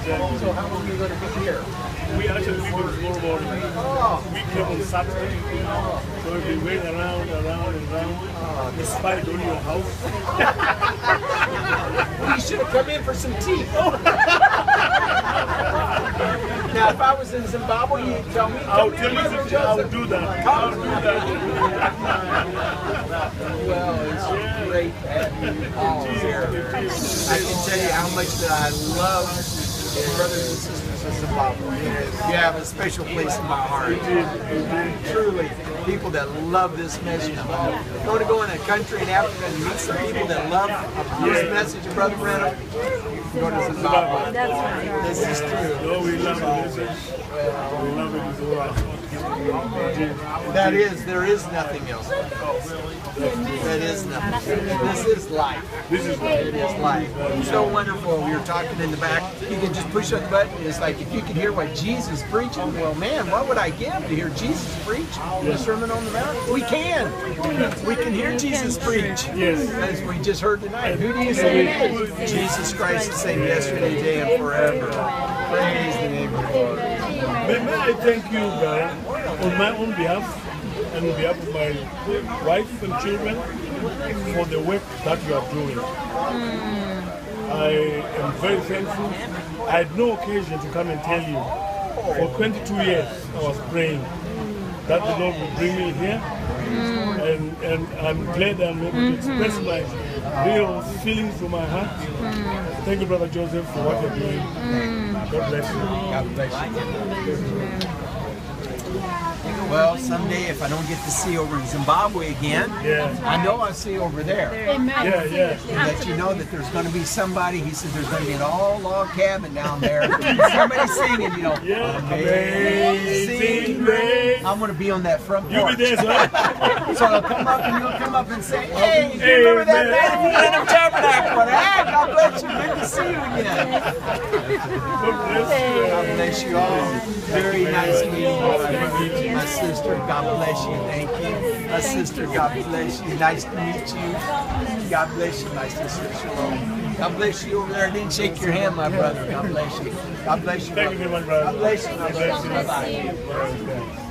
So how long are you going to be here? We actually leave tomorrow morning. We came on Saturday. So we've been going around and around. Despite on your house. You should have come in for some tea. Now, if I was in Zimbabwe, you'd tell me. I'll tell you something. I'll do that. I'll do that. Well, it's great to have you all here. I can tell you how much that I love brothers and sisters of Zimbabwe. You have a special place in my heart. Truly, people that love this message. If you want to go in a country in Africa and meet some people that love this message of Brother Branham, go to Zimbabwe. This is true. No, we love the message. We love it as well. There is nothing else. That is nothing. This is life. This is life. It is life. It's so wonderful. We were talking in the back. You can just push on the button. It's like if you could hear what Jesus preaching, well, man, what would I give to hear Jesus preach the Sermon on the Mount? We can. We can hear Jesus preach. Yes. As we just heard tonight. Who do you say it is? Jesus Christ, the same yesterday, today, and forever. Praise the name of the Lord. May I thank you, God, on my own behalf and on behalf of my wife and children for the work that you are doing. I am very thankful. I had no occasion to come and tell you. For 22 years, I was praying that the Lord would bring me here. And I'm glad I'm able to express my real feelings from my heart. Thank you, Brother Joseph, for what you're doing. God bless you. God bless you. Well, someday if I don't get to see over in Zimbabwe again, I know I'll see over there. Yeah. Let you know that there's going to be somebody. He said there's going to be an all-log cabin down there. Somebody singing, you know. Amazing Grace. I'm going to be on that front porch. You'll be there, sir. So I'll come up and you'll come up and say, hey, you remember that man in the Random Tabernacle? Hey, God bless you. Good to see you again. God bless you all. Very nice meeting you. My sister, God bless you. Thank you. My sister, God bless you. Nice to meet you. God bless you, my sister. Shalom. God bless you over there. I didn't shake your hand, my brother. God bless you. God bless you. Thank you very much, brother. God bless you, my brother. Bye-bye.